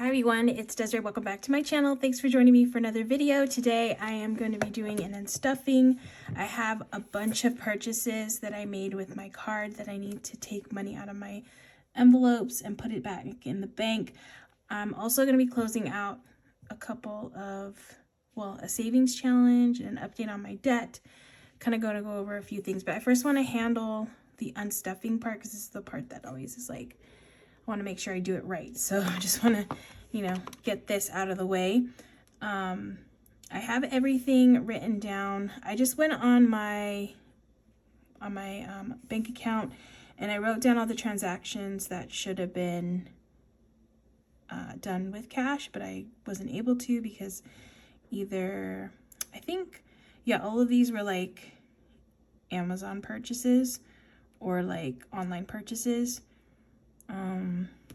Hi everyone, it's Desiree. Welcome back to my channel. Thanks for joining me for another video. Today I am going to be doing an unstuffing. I have a bunch of purchases that I made with my card that I need to take money out of my envelopes and put it back in the bank. I'm also going to be closing out a couple of, a savings challenge and an update on my debt. Kind of going to go over a few things, but I first want to handle the unstuffing part because this is the part that always is like, I want to make sure I do it right. So I just want to, get this out of the way. I have everything written down. I just went on my bank account and I wrote down all the transactions that should have been done with cash, but I wasn't able to because either, all of these were like Amazon purchases or like online purchases.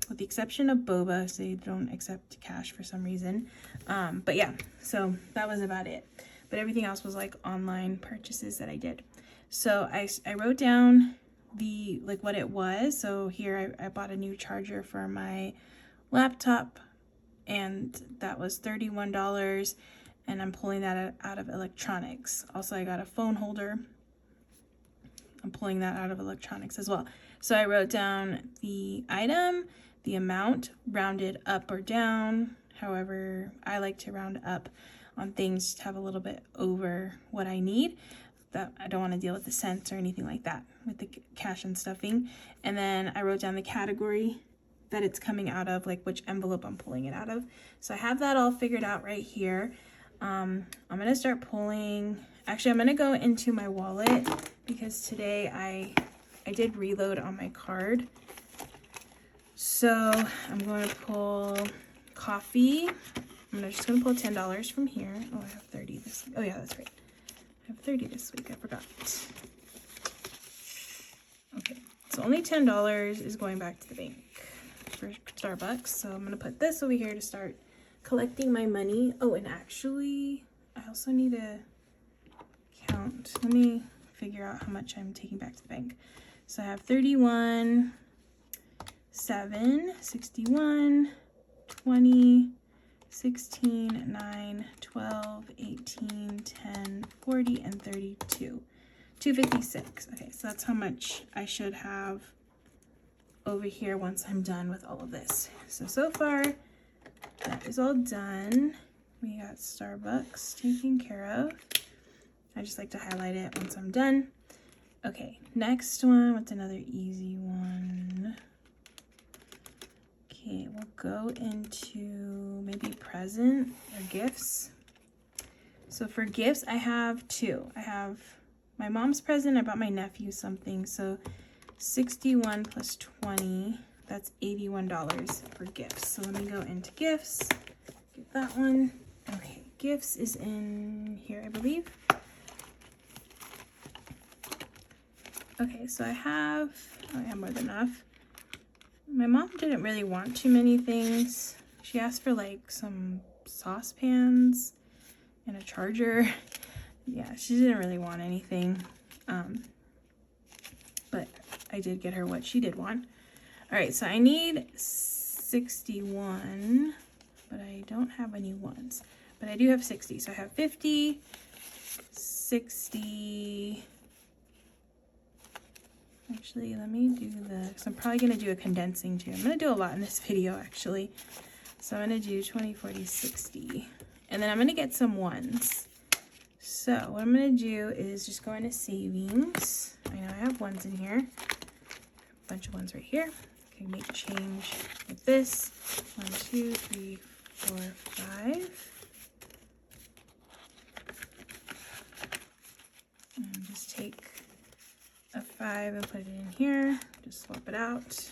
With the exception of boba, so they don't accept cash for some reason. But yeah, so that was about it. But everything else was like online purchases that I did. So I wrote down what it was. So here I bought a new charger for my laptop and that was $31, and I'm pulling that out of electronics. Also, I got a phone holder. I'm pulling that out of electronics as well. So I wrote down the item, the amount, rounded up or down. However, I like to round up on things to have a little bit over what I need. That I don't want to deal with the cents or anything like that with the cash and stuffing. And then I wrote down the category that it's coming out of, like which envelope I'm pulling it out of. So I have that all figured out right here. I'm going to start pulling. Actually, I'm going to go into my wallet because today I did reload on my card. So I'm going to pull coffee. I'm just going to pull $10 from here. Oh, I have 30 this week. Oh yeah, that's right. I have 30 this week. I forgot. Okay, so only $10 is going back to the bank for Starbucks. So I'm going to put this over here to start collecting my money. Oh, and actually, I also need to count. Let me figure out how much I'm taking back to the bank. So I have 31, 7, 61, 20, 16, 9, 12, 18, 10, 40, and 32. 256. Okay, so that's how much I should have over here once I'm done with all of this. So far, that is all done. We got Starbucks taken care of. I just like to highlight it once I'm done. Okay, next one, what's another easy one? Okay, we'll go into maybe present or gifts. So for gifts, I have two. I have my mom's present. I bought my nephew something. So 61 plus 20, that's $81 for gifts. So let me go into gifts, get that one. Okay, gifts is in here, I believe. Okay, so I have more than enough. My mom didn't really want too many things. She asked for like some saucepans and a charger. Yeah, she didn't really want anything. But I did get her what she did want. All right, so I need 61, but I don't have any ones. But I do have 60, so I have 50, 60. Actually, let me do because I'm probably going to do a condensing too. I'm going to do a lot in this video, actually. So I'm going to do 20, 40, 60. And then I'm going to get some ones. So what I'm going to do is just go into savings. I know I have ones in here. A bunch of ones right here. I can make change with this. 1, 2, 3, 4, 5. And just take a 5 and put it in here. Just swap it out.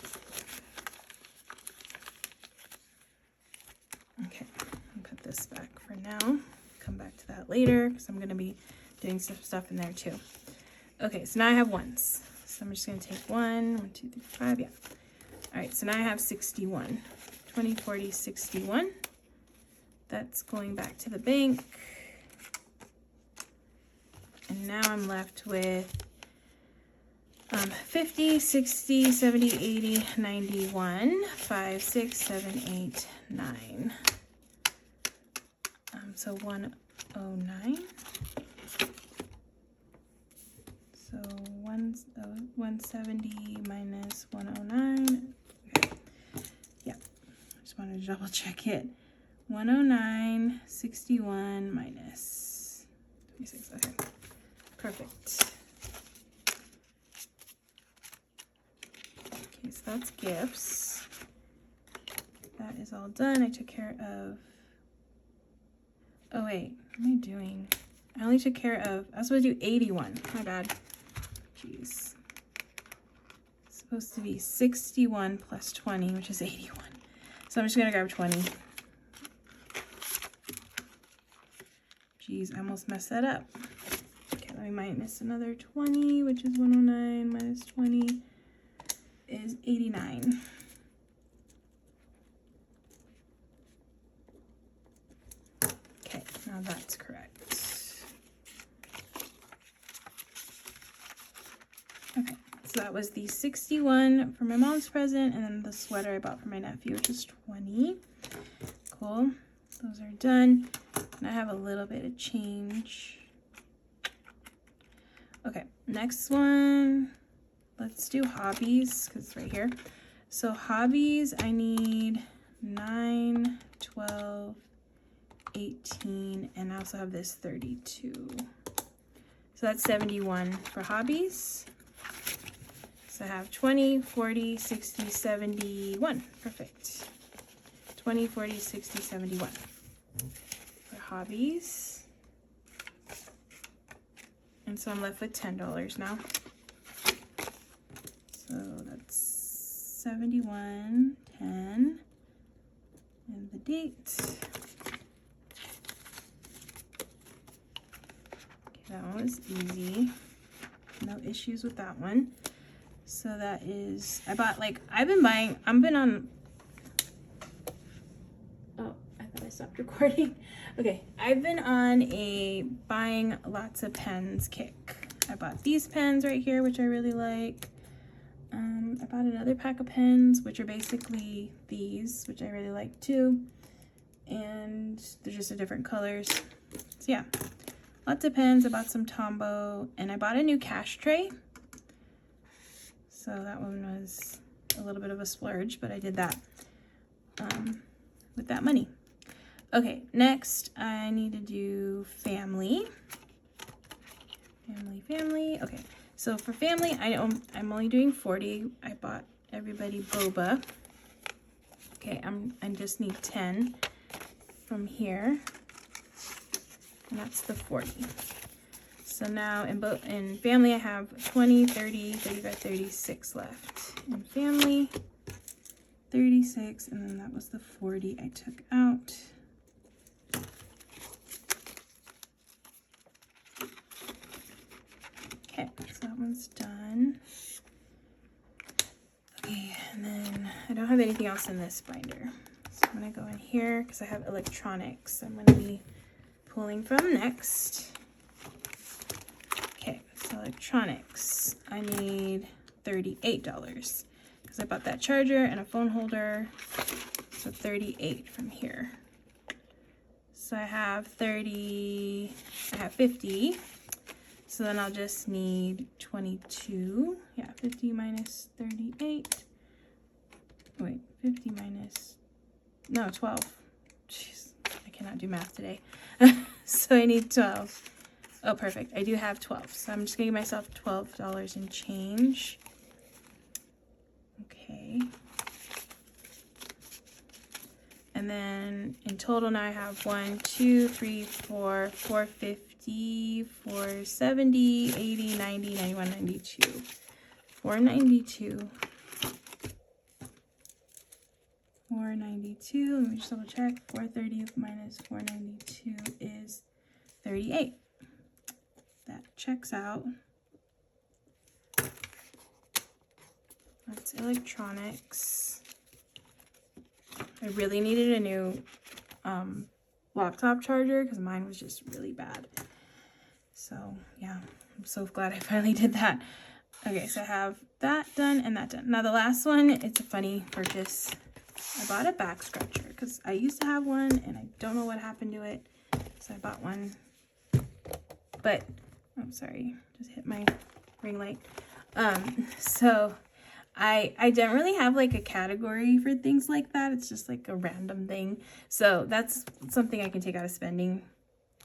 Okay, I'll put this back for now. Come back to that later because I'm going to be doing some stuff in there too. Okay, so now I have ones. So I'm just going to take 1, 1, 2, 3, 5. Yeah. All right, so now I have 61. 20, 40, 61. That's going back to the bank. And now I'm left with 50, 60, 70, 80, 91, 5, 6, 7, 8, 9. So 109. So 170 minus 109. Okay. Yeah, I just wanted to double check it. 109, 61 minus 26. Okay, perfect. Okay, so that's gifts. That is all done. I took care of. Oh wait, what am I doing? I only took care of, I was supposed to do 81. My bad. Jeez. It's supposed to be 61 plus 20, which is 81. So I'm just gonna grab 20. Jeez, I almost messed that up. Okay, let me minus another 20, which is 109 minus 20 is 89. Okay, now that's correct. Okay, so that was the 61 for my mom's present, and then the sweater I bought for my nephew, which is 20. Cool, those are done. And I have a little bit of change. Okay, next one, let's do hobbies, because it's right here. So hobbies, I need 9, 12, 18, and I also have this 32. So that's 71 for hobbies. So I have 20, 40, 60, 71. Perfect. 20, 40, 60, 71 for hobbies. And so I'm left with $10 now. So that's 71, 10, and the date. Okay, that one was easy. No issues with that one. So that is, I bought like, I've been on, oh, I thought I stopped recording. Okay, I've been on a buying lots of pens kick. I bought these pens right here, which I really like. I bought another pack of pens, which are basically these, which I really like too. And they're just a different colors. So yeah, lots of pens. I bought some Tombow, and I bought a new cash tray. So that one was a little bit of a splurge, but I did that with that money. Okay, next I need to do family. Family. Okay, so for family, I'm only doing 40. I bought everybody boba. Okay, I just need 10 from here, and that's the 40. So now in family, I have 20, 30, 35, 36 left. In family, 36, and then that was the 40 I took out. Okay, so that one's done. Okay, and then I don't have anything else in this binder. So I'm gonna go in here because I have electronics I'm gonna be pulling from next. Okay, so electronics, I need $38 because I bought that charger and a phone holder. So 38 from here. So I have 50. So then I'll just need 22. Yeah, 50 minus 38. Wait, 50 minus, no, 12. Jeez, I cannot do math today. So I need 12. Oh, perfect. I do have 12. So I'm just gonna give myself $12 in change. Okay. And then in total now I have 1, 2, 3, 4, 450, 470, 80, 90, 91, 92. 492. 492. Let me just double check. 430 minus 492 is 38. That checks out. That's electronics. I really needed a new laptop charger because mine was just really bad. So yeah, I'm so glad I finally did that. Okay, so I have that done and that done. Now the last one, it's a funny purchase. I bought a back scratcher because I used to have one and I don't know what happened to it. So I bought one, but I'm sorry, just hit my ring light. So I don't really have like a category for things like that. It's just like a random thing. So that's something I can take out of spending.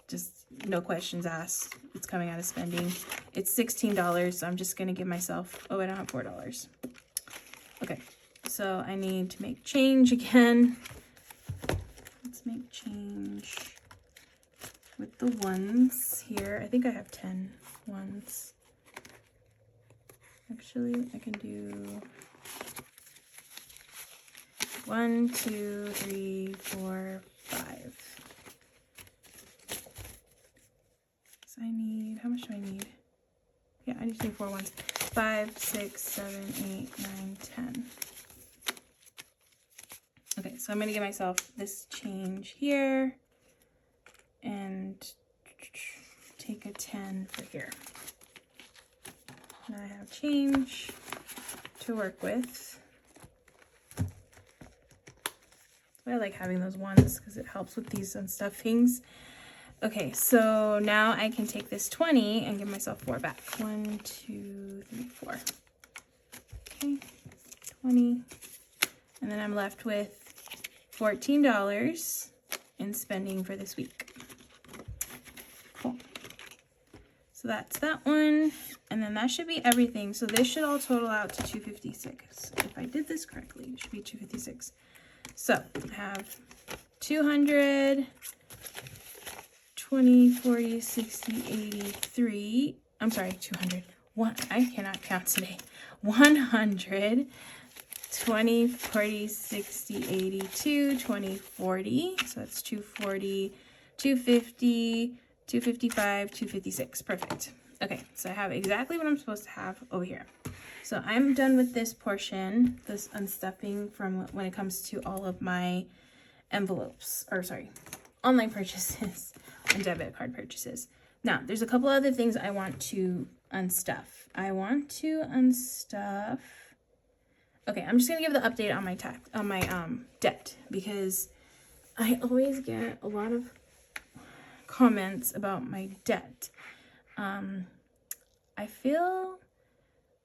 Just no questions asked. It's coming out of spending. It's $16, so I'm just gonna give myself, oh, I don't have $4. Okay, so I need to make change again. Let's make change with the ones here. I think I have 10 ones. Actually, I can do 1, 2, 3, 4, 5. So I need, how much do I need? Yeah, I need to do 4 ones. 5, 6, 7, 8, 9, 10. Okay, so I'm gonna give myself this change here and take a 10 for here. Now I have change to work with. I like having those ones because it helps with these unstuffings. Okay, so now I can take this 20 and give myself 4 back. 1, 2, 3, 4. Okay, 20. And then I'm left with $14 in spending for this week. Cool. So that's that one. And then that should be everything. So this should all total out to $256. If I did this correctly, it should be $256. So I have 200, 20, 40, 60, 83. I'm sorry, 200. I cannot count today. 100, 20, 40, 60, 82, 20, 40. So that's 240, 250, 255, 256. Perfect. Okay, so I have exactly what I'm supposed to have over here. So I'm done with this portion, this unstuffing from when it comes to all of my envelopes, or sorry, online purchases and debit card purchases. Now, there's a couple other things I want to unstuff. I want to unstuff. Okay, I'm just gonna give the update on my debt, because I always get a lot of comments about my debt. I feel,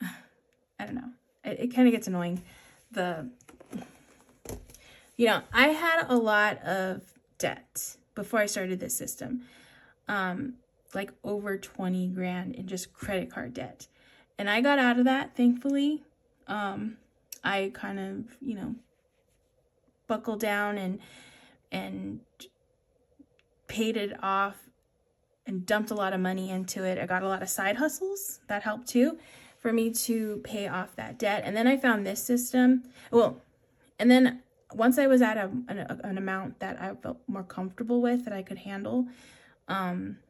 I don't know, it kind of gets annoying. You know, I had a lot of debt before I started this system, like over 20 grand in just credit card debt. And I got out of that, thankfully. I kind of, you know, buckled down and paid it off and dumped a lot of money into it. I got a lot of side hustles that helped too for me to pay off that debt. And then I found this system. Well, and then once I was at an amount that I felt more comfortable with, that I could handle,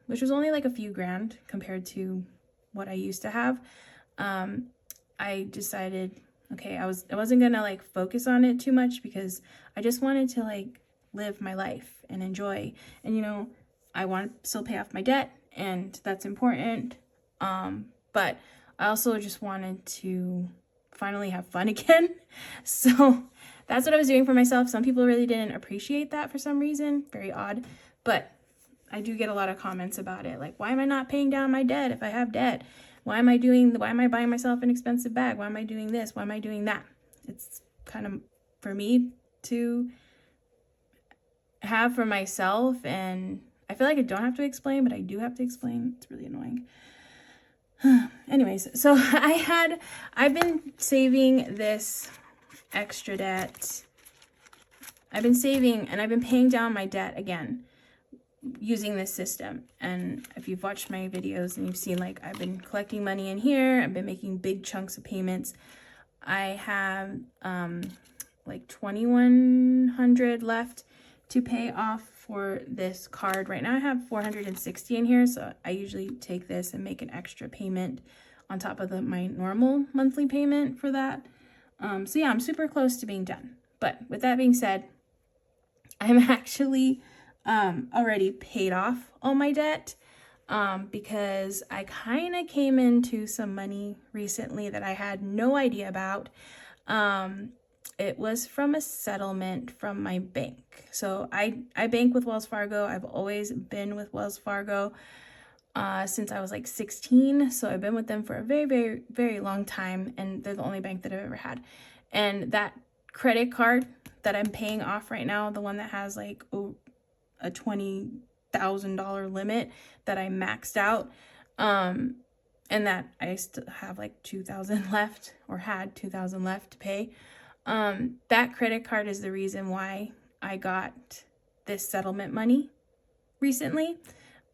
which was only like a few grand compared to what I used to have, I decided, okay, I wasn't gonna like focus on it too much, because I just wanted to like live my life and enjoy. And you know, I want to still pay off my debt, and that's important. But I also just wanted to finally have fun again. So that's what I was doing for myself. Some people really didn't appreciate that for some reason. Very odd. But I do get a lot of comments about it. Like, why am I not paying down my debt if I have debt? Why am I buying myself an expensive bag? Why am I doing this? Why am I doing that? It's kind of for me to have for myself, and I feel like I don't have to explain, but I do have to explain. It's really annoying. Anyways, so I've been saving this extra debt. I've been saving, and I've been paying down my debt again using this system. And if you've watched my videos and you've seen, like, I've been collecting money in here, I've been making big chunks of payments. I have like $2,100 left to pay off for this card. Right now I have $460 in here, so I usually take this and make an extra payment on top of my normal monthly payment for that. So yeah, I'm super close to being done. But with that being said, I'm actually already paid off all my debt. because I kind of came into some money recently that I had no idea about. It was from a settlement from my bank. So I bank with Wells Fargo. I've always been with Wells Fargo since I was like 16. So I've been with them for a very, very, very long time. And they're the only bank that I've ever had. And that credit card that I'm paying off right now, the one that has like a $20,000 limit that I maxed out, and that I still have like 2,000 left, or had 2,000 left to pay. That credit card is the reason why I got this settlement money recently.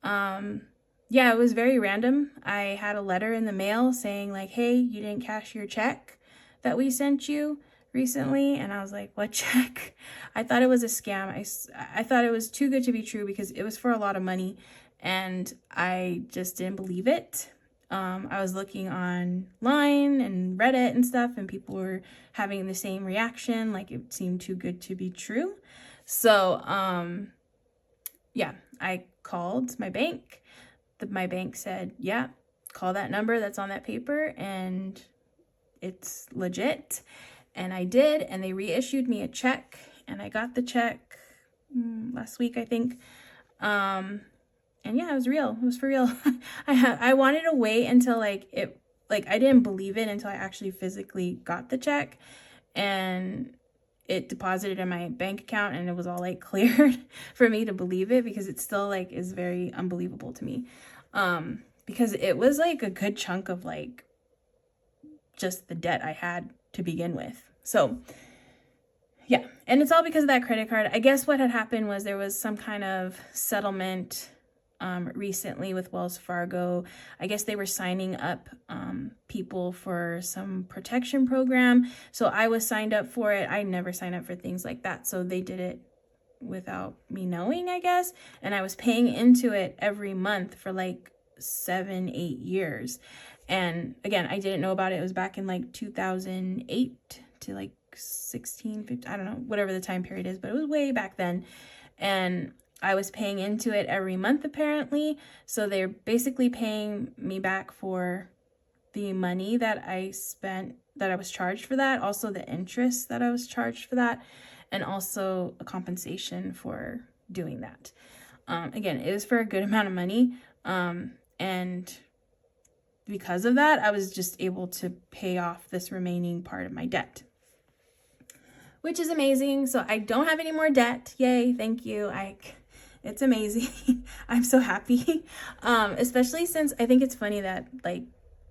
Yeah, it was very random. I had a letter in the mail saying like, hey, you didn't cash your check that we sent you recently. And I was like, what check? I thought it was a scam. I thought it was too good to be true because it was for a lot of money and I just didn't believe it. I was looking online and Reddit and stuff, and people were having the same reaction, like it seemed too good to be true. So, yeah, I called my bank. My bank said, yeah, call that number that's on that paper and it's legit. And I did, and they reissued me a check, and I got the check last week, I think. And yeah, it was real. It was for real. I wanted to wait until I didn't believe it until I actually physically got the check and it deposited in my bank account and it was all like cleared for me to believe it, because it still like is very unbelievable to me. Because it was like a good chunk of like just the debt I had to begin with. So yeah, and it's all because of that credit card. I guess what had happened was there was some kind of settlement recently with Wells Fargo. I guess they were signing up people for some protection program. So I was signed up for it. I never signed up for things like that. So they did it without me knowing, I guess. And I was paying into it every month for like 7-8 years. And again, I didn't know about it. It was back in like 2008 to like 16, 15, I don't know, whatever the time period is, but it was way back then. And I was paying into it every month apparently. So they're basically paying me back for the money that I spent, that I was charged for that, also the interest that I was charged for that, and also a compensation for doing that. Again, it was for a good amount of money. And because of that, I was just able to pay off this remaining part of my debt, which is amazing. So I don't have any more debt. Yay. Thank you. It's amazing. I'm so happy. Especially since I think it's funny that like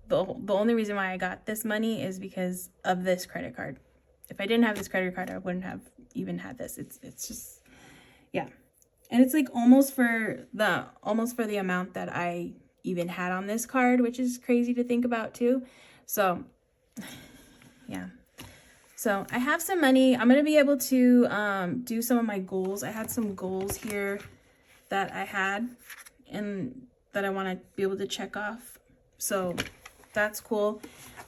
the only reason why I got this money is because of this credit card. If I didn't have this credit card, I wouldn't have even had this. It's just, yeah. And it's like almost for the amount that I even had on this card, which is crazy to think about too. So yeah. So I have some money. I'm going to be able to do some of my goals. I had some goals here that I had and that I want to be able to check off. So that's cool.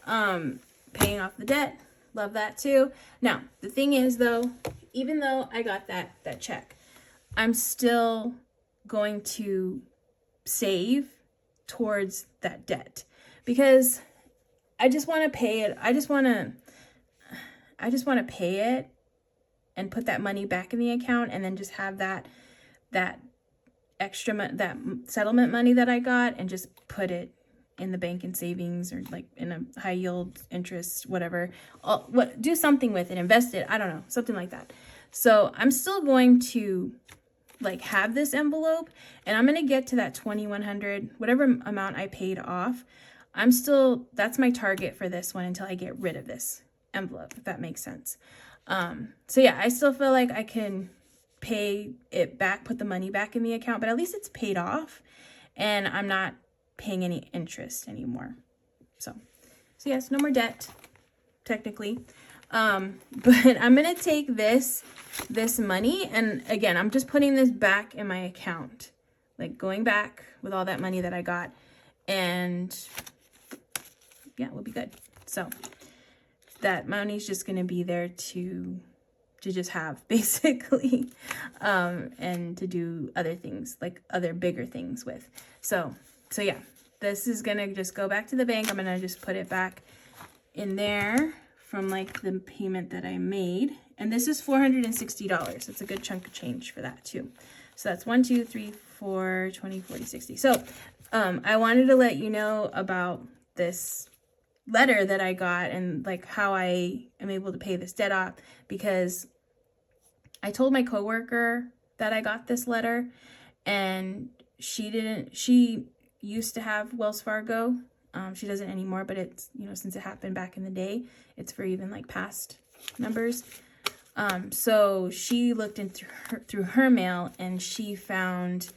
Paying off the debt. Love that too. Now, the thing is though, even though I got that check, I'm still going to save towards that debt because I just want to pay it. I just want to pay it and put that money back in the account and then just have that extra, that settlement money that I got and just put it in the bank in savings or like in a high yield interest, whatever. Do something with it, invest it. I don't know, something like that. So I'm still going to like have this envelope and I'm going to get to that 2,100, whatever amount I paid off. That's my target for this one until I get rid of this envelope, if that makes sense. So yeah, I still feel like I can pay it back, put the money back in the account, but at least it's paid off and I'm not paying any interest anymore. So yes, no more debt technically. But I'm going to take this money and again, I'm just putting this back in my account, like going back with all that money that I got, and yeah, we'll be good. So that money's just going to be there to to just have basically, and to do other things, like other bigger things with. So yeah, this is gonna just go back to the bank. I'm gonna just put it back in there from like the payment that I made. And this is $460. It's a good chunk of change for that too. So that's 1, 2, 3, 4, 20, 40, 60. So I wanted to let you know about this letter that I got and like how I am able to pay this debt off, because I told my coworker that I got this letter, and she used to have Wells Fargo. She doesn't anymore, but it's, you know, since it happened back in the day, it's for even like past numbers. So she looked through her mail, and she found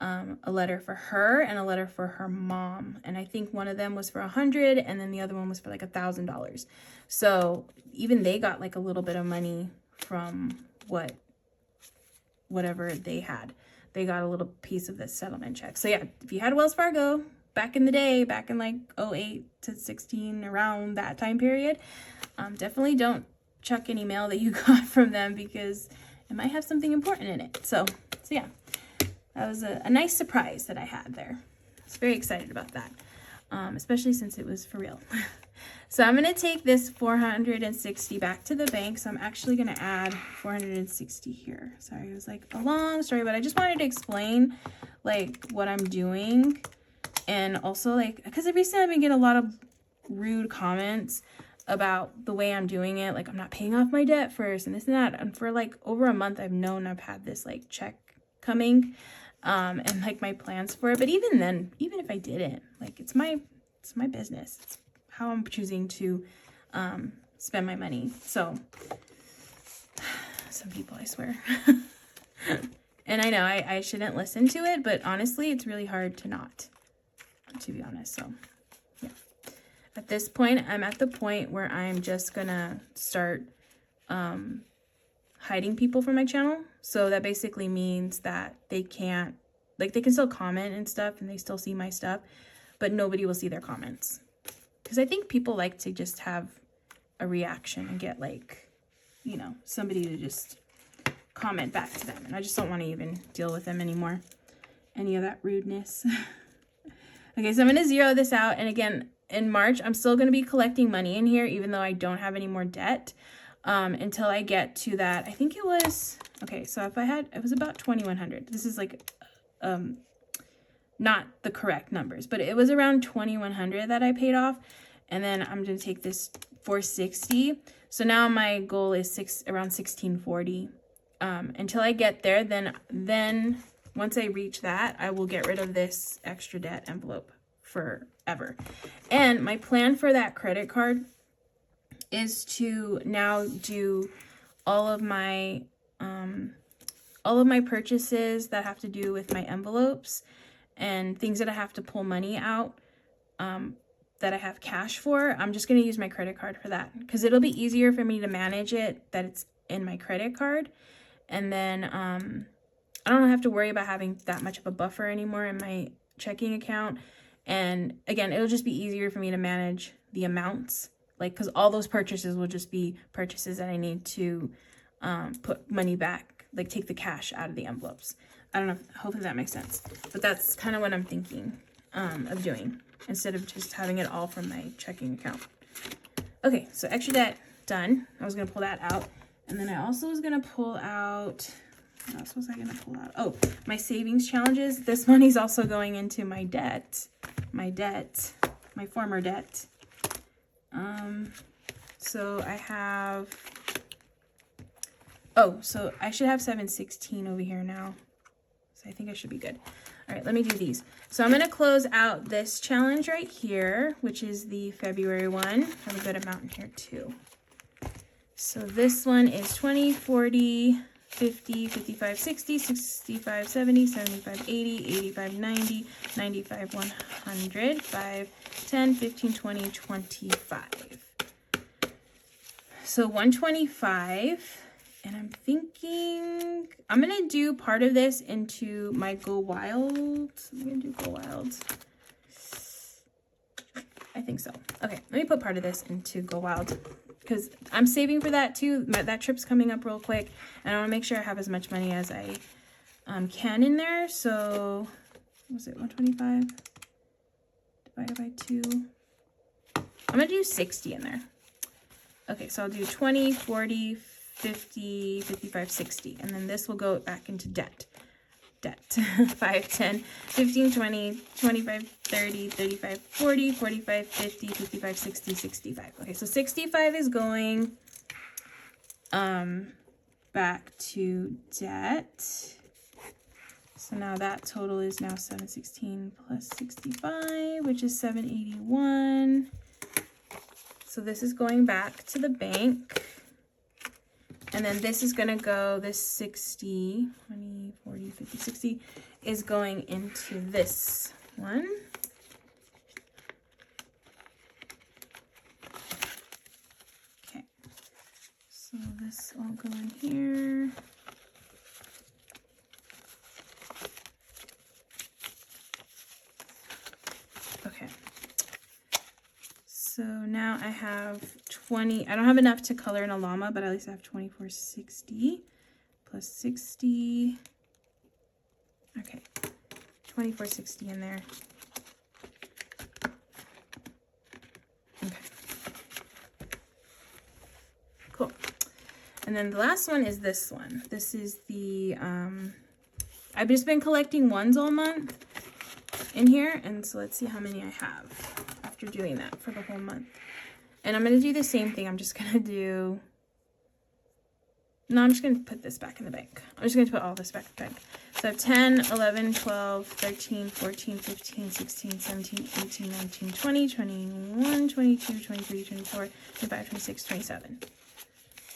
a letter for her and a letter for her mom. And I think one of them was for $100, and then the other one was for like $1,000. So even they got like a little bit of money from whatever they had. They got a little piece of this settlement check. So yeah, if you had Wells Fargo back in the day, back in like 08 to 16, around that time period, definitely don't chuck any mail that you got from them, because it might have something important in it. So yeah, that was a nice surprise that I had there. I was very excited about that, especially since it was for real. So I'm going to take this 460 back to the bank. So I'm actually going to add 460 here. Sorry, it was like a long story, but I just wanted to explain like what I'm doing. And also like, because recently I've been getting a lot of rude comments about the way I'm doing it. Like, I'm not paying off my debt first and this and that. And for like over a month, I've known I've had this like check coming, and like my plans for it. But even then, even if I didn't, like, it's my business. It's how I'm choosing to spend my money. So some people, I swear. And I know I shouldn't listen to it, but honestly, it's really hard to not, to be honest. So yeah, at this point, I'm at the point where I'm just gonna start hiding people from my channel. So that basically means that they can't, like, they can still comment and stuff, and they still see my stuff, but nobody will see their comments. Because I think people like to just have a reaction and get, like, you know, somebody to just comment back to them. And I just don't want to even deal with them anymore. Any of that rudeness. Okay, so I'm going to zero this out. And again, in March, I'm still going to be collecting money in here, even though I don't have any more debt, until I get to that. I think it was, okay, so if I had, it was about 2,100. This is like, not the correct numbers, but it was around 2,100 that I paid off. And then I'm going to take this 460. So now my goal is around 1,640. Until I get there, then once I reach that, I will get rid of this extra debt envelope forever. And my plan for that credit card is to now do all of my purchases that have to do with my envelopes and things that I have to pull money out, that I have cash for. I'm just going to use my credit card for that, because it'll be easier for me to manage it, that it's in my credit card. And then I don't have to worry about having that much of a buffer anymore in my checking account. And again, it'll just be easier for me to manage the amounts, like, because all those purchases will just be purchases that I need to put money back, like take the cash out of the envelopes. I don't know, hopefully that makes sense. But that's kind of what I'm thinking of doing, instead of just having it all from my checking account. Okay, so extra debt done. I was going to pull that out. And then I also was going to pull out, what else was I going to pull out? Oh, my savings challenges. This money's also going into my debt, my former debt. So I have, oh, so I should have 716 over here now. So I think I should be good. All right, let me do these. So I'm going to close out this challenge right here, which is the February one. I have a good amount in here too. So this one is 20, 40, 50, 55, 60, 65, 70, 75, 80, 85, 90, 95, 100, 5, 10, 15, 20, 25. So 125, and I'm thinking I'm going to do part of this into my Go Wild. I'm going to do Go Wild. I think so. Okay, let me put part of this into Go Wild. because I'm saving for that too. That trip's coming up real quick, and I want to make sure I have as much money as I can in there. So, what was it, 125 divided by 2? I'm going to do 60 in there. Okay, so I'll do 20, 40, 50, 55, 60. And then this will go back into debt. 5, 10, 15, 20, 25, 30, 35, 40, 45, 50, 55, 60, 65. Okay, so 65 is going back to debt. So now that total is now 716 plus 65, which is 781. So this is going back to the bank. And then this is going to go, this 60, 20, 40, 50, 60 is going into this one. Okay. So this will go in here. Okay. So now I have 20, I don't have enough to color in a llama, but at least I have 2460 plus 60. Okay, 2460 in there. Okay. Cool. And then the last one is this one. This is the, I've just been collecting ones all month in here, and so let's see how many I have after doing that for the whole month. And I'm going to do the same thing. I'm just going to do, no, I'm just going to put this back in the bank. I'm just going to put all this back in the bank. So I have 10, 11, 12, 13, 14, 15, 16, 17, 18, 19, 20, 21, 22, 23, 24, 25, 26, 27.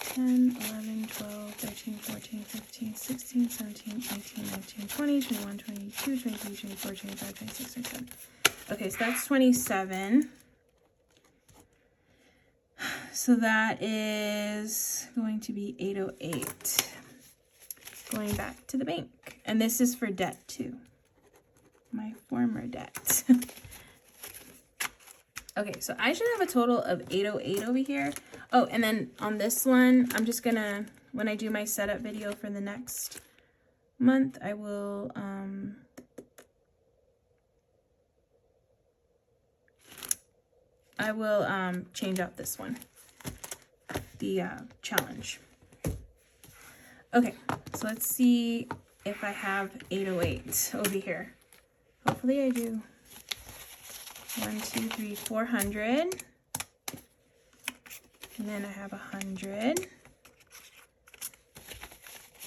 10, 11, 12, 13, 14, 15, 16, 17, 18, 19, 20, 21, 22, 23, 24, 25, 26, 27. Okay, so that's 27. So that is going to be 808. Going back to the bank. And this is for debt too. My former debt. Okay, so I should have a total of 808 over here. Oh, and then on this one, I'm just gonna, when I do my setup video for the next month, I will change out this one, the challenge. Okay, so let's see if I have 808 over here. Hopefully I do. 1, 2, 3, 400. And then I have 100.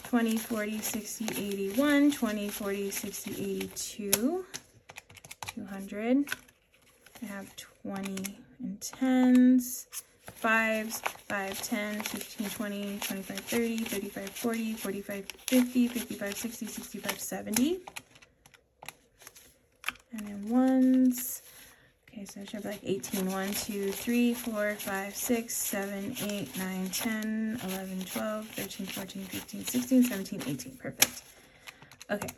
20, 40, 60, 81. 20, 40, 60, 82. 200. I have 20 and 10s. 5s, 5, 10, 15, 20, 25, 30, 35, 40, 45, 50, 55, 60, 65, 70. And then 1s. Okay, so I should have like 18. 1, 2, 3, 4, 5, 6, 7, 8, 9, 10, 11, 12, 13, 14, 15, 16, 17, 18. Perfect. Okay,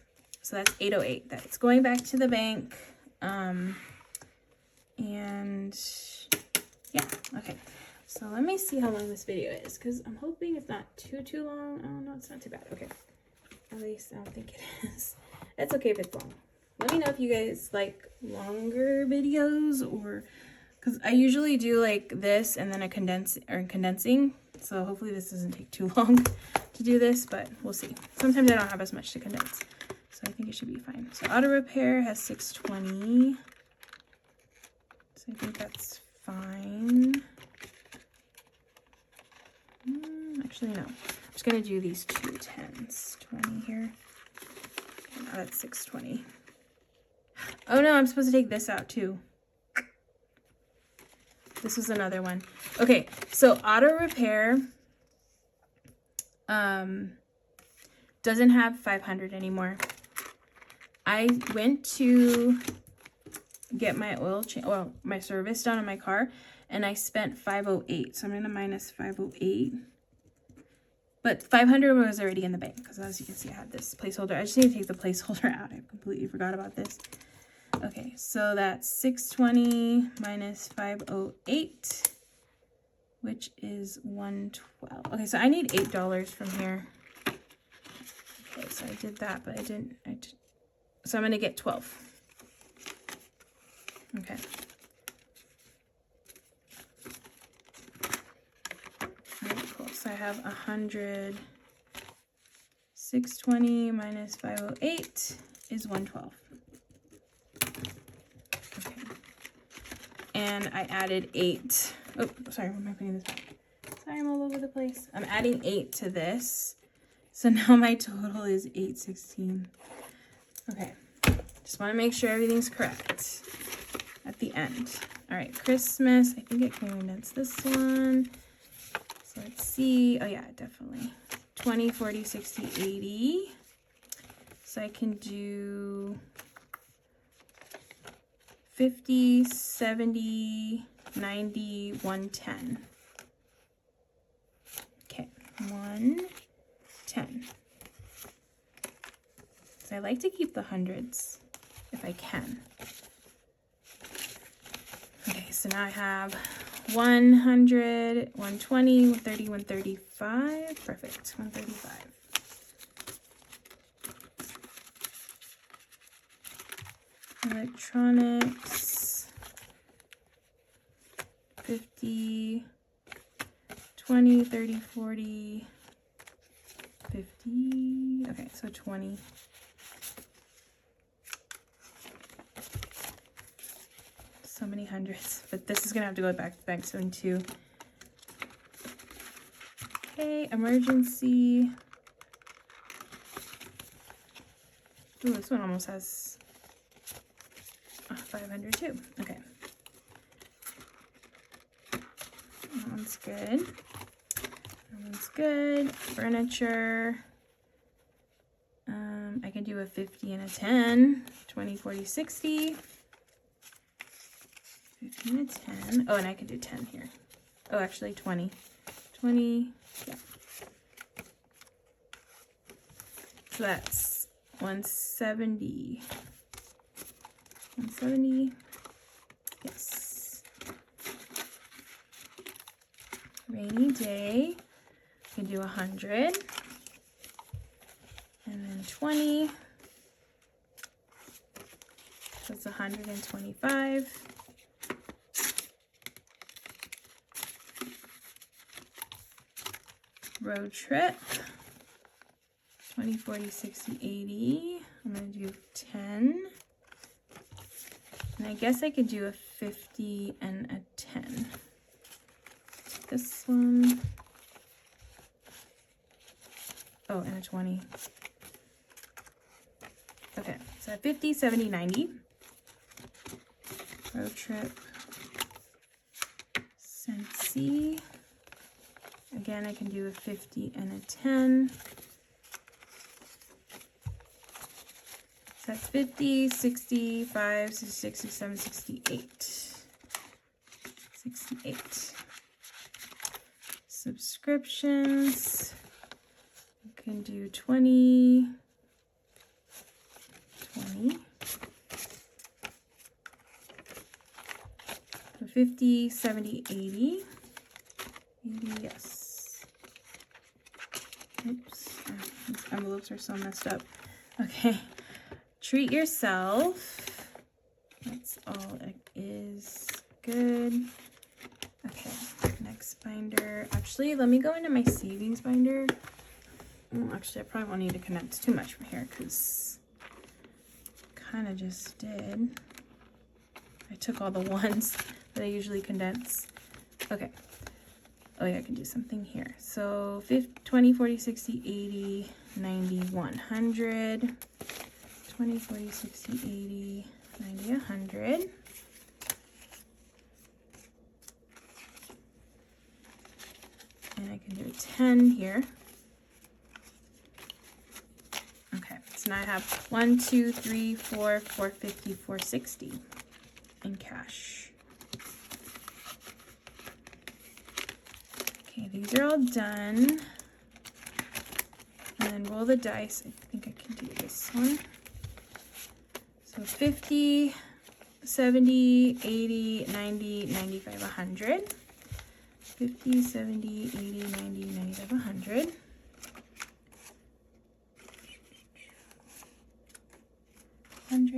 so that's 808. That's going back to the bank. And yeah, okay. So let me see how long this video is, because I'm hoping it's not too long. Oh, no, it's not too bad. Okay. At least I don't think it is. It's okay if it's long. Let me know if you guys like longer videos, or because I usually do like this and then a condensing. So hopefully this doesn't take too long to do this, but we'll see. Sometimes I don't have as much to condense, so I think it should be fine. So auto repair has 620. So I think that's fine. Actually, no. I'm just going to do these 2 10s. 20 here. Okay, now that's 620. Oh no, I'm supposed to take this out too. This was another one. Okay, so auto repair doesn't have 500 anymore. I went to get my my service done on my car, and I spent 508. So I'm gonna minus 508. But 500 was already in the bank, because as you can see, I had this placeholder. I just need to take the placeholder out. I completely forgot about this. Okay, so that's 620 minus 508, which is $112. Okay, so I need $8 from here. Okay, so I did that, but so I'm gonna get 12. Okay. All right, cool. So I have 100. 620 minus 508 is 112. Okay. And I added 8. Oh, sorry, where am I putting this back? Sorry, I'm all over the place. I'm adding 8 to this. So now my total is 816. Okay. Just want to make sure everything's correct at the end. All right, Christmas. I think I can condense this one. So let's see. Oh yeah, definitely. 20, 40, 60, 80. So I can do 50, 70, 90, 110. Okay, 110. So I like to keep the hundreds if I can. Okay, so now I have 100, 120, 130, 135. Perfect, 135. Electronics, 50, 20, 30, 40, 50. Okay, so 20. So many hundreds, but this is gonna have to go back to back soon too. Okay, emergency. Ooh, this one almost has 500 too. Okay, that one's good. That one's good. Furniture. I can do a 50 and a 10. 20, 40, 60. 15 and 10. Oh, and I can do 10 here. Oh, actually 20. 20, yeah. So that's 170. 170. Yes. Rainy day. I can do 100. And then 20. So it's 125. Road trip, 20, 40, 60, 80. I'm going to do 10. And I guess I could do a 50 and a 10. This one. Oh, and a 20. Okay, so 50, 70, 90. Road trip. Scentsy. Again, I can do a 50 and a 10. So that's 50, 65, 66, 67, 68. 68. Subscriptions. I can do 20. 20. So 50, 70, 80. 80, yes. Oops, these envelopes are so messed up. Okay, treat yourself. That's all it is. Good. Okay, next binder. Actually, let me go into my savings binder. Actually, I probably won't need to condense too much from here because kind of just did. I took all the ones that I usually condense. Okay. Oh yeah, I can do something here. So 50, 20, 40, 60, 80, 90, 100. 20, 40, 60, 80, 90, 100. And I can do a 10 here. Okay, so now I have 1, 2, 3, 4, 450, 460 in cash. Okay, these are all done. And then roll the dice. I think I can do this one. So 50, 70, 80, 90, 95, 100. 50, 70, 80, 90, 95, 100.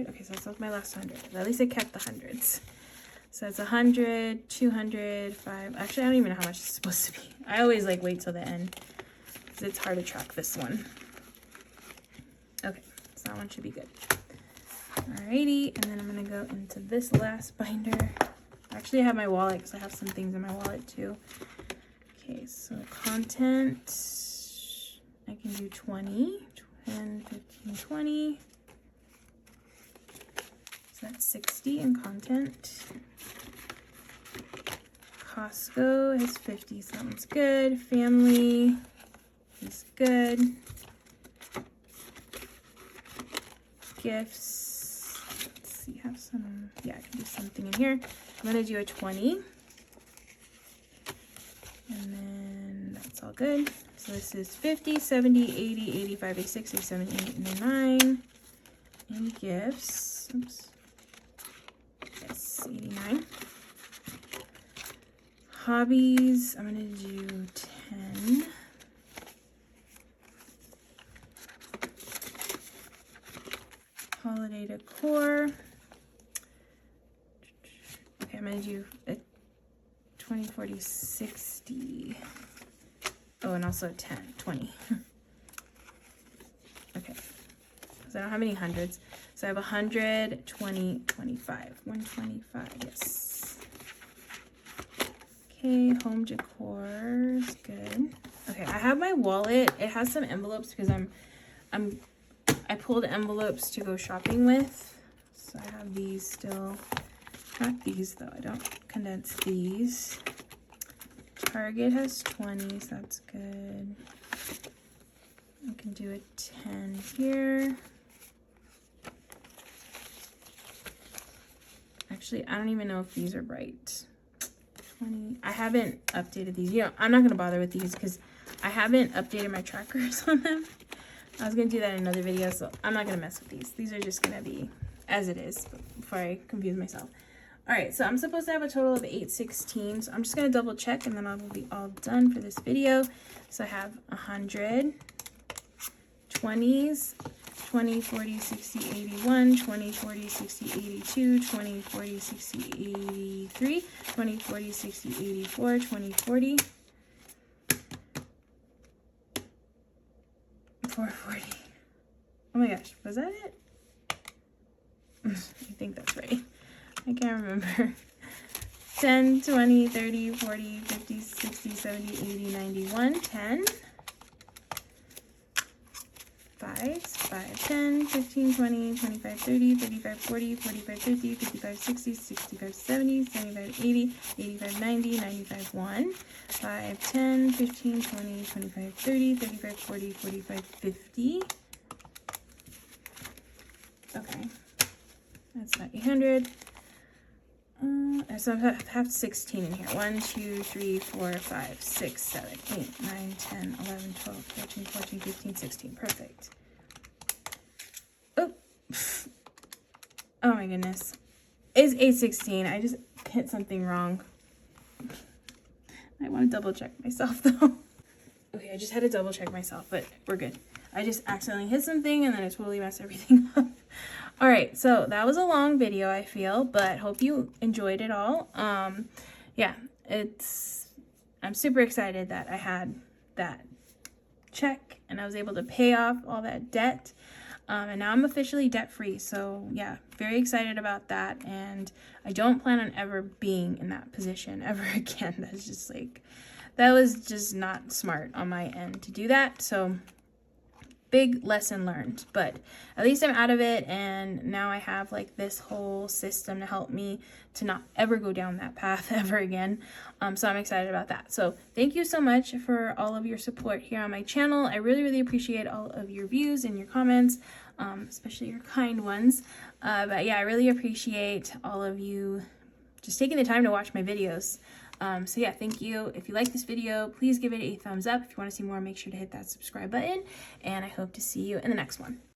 Okay, so that's my last 100. At least I kept the hundreds. So it's 100, 200, 5. Actually, I don't even know how much it's supposed to be. I always like wait till the end because it's hard to track this one. Okay, so that one should be good. Alrighty, and then I'm gonna go into this last binder. Actually, I have my wallet because I have some things in my wallet too. Okay, so content, I can do 20, 10, 15, 20. So that's 60 in content. Costco has 50, so that one's good. Family is good. Gifts, let's see, have some, yeah, I can do something in here. I'm gonna do a 20. And then that's all good. So this is 50, 70, 80, 85, 86, 87, 88, 89. And gifts, oops. Yes, 89. Hobbies, I'm gonna do 10. Holiday decor. Okay, I'm gonna do a 20, 40, 60. Oh, and also 10, 20. Okay, because I don't have any hundreds. So I have 100, 20, 25. 125, yes. Okay, home decor is good. Okay, I have my wallet. It has some envelopes because I pulled envelopes to go shopping with. So I have these still. Not these though, I don't condense these. Target has 20, so that's good. I can do a 10 here. Actually, I don't even know if these are right. 20. I haven't updated these. You know, I'm not gonna bother with these because I haven't updated my trackers on them. I was gonna do that in another video, so I'm not gonna mess with these. These are just gonna be as it is before I confuse myself. All right, so I'm supposed to have a total of 816. So I'm just gonna double check and then I will be all done for this video. So I have 100, 20s, 20, 40, 60, 81, 20, 40, 60, 82, 20, 40, 60, 83, 20, 40, 60, 84, 20, 40, 440. Oh my gosh, was that it? I think that's right. I can't remember. 10, 20, 30, 40, 50, 60, 70, 80, 91, 10. 5s, 5, 10, 15, 20, 25, 30, 35, 40, 45, 50, 55, 60, 65, 70, 75, 80, 85, 90, 95, 1. 5, 10, 15, 20, 25, 30, 35, 40, 45, 50. Okay. That's not 800. So I have 16 in here. 1, 2, 3, 4, 5, 6, 7, 8, 9, 10, 11, 12, 13, 14, 15, 16. Perfect. Oh. Oh my goodness. It's 816. I just hit something wrong. I want to double check myself though. Okay, I just had to double check myself, but we're good. I just accidentally hit something and then I totally messed everything up. All right, so that was a long video, I feel, but hope you enjoyed it all. Yeah, I'm super excited that I had that check and I was able to pay off all that debt. And now I'm officially debt-free. So yeah, very excited about that. And I don't plan on ever being in that position ever again. That's just like, that was just not smart on my end to do that. So big lesson learned, but at least I'm out of it, and now I have like this whole system to help me to not ever go down that path ever again. So I'm excited about that. So thank you so much for all of your support here on my channel. I really appreciate all of your views and your comments, especially your kind ones. But yeah, I really appreciate all of you just taking the time to watch my videos. So yeah, thank you. If you like this video, please give it a thumbs up. If you want to see more, make sure to hit that subscribe button, and I hope to see you in the next one.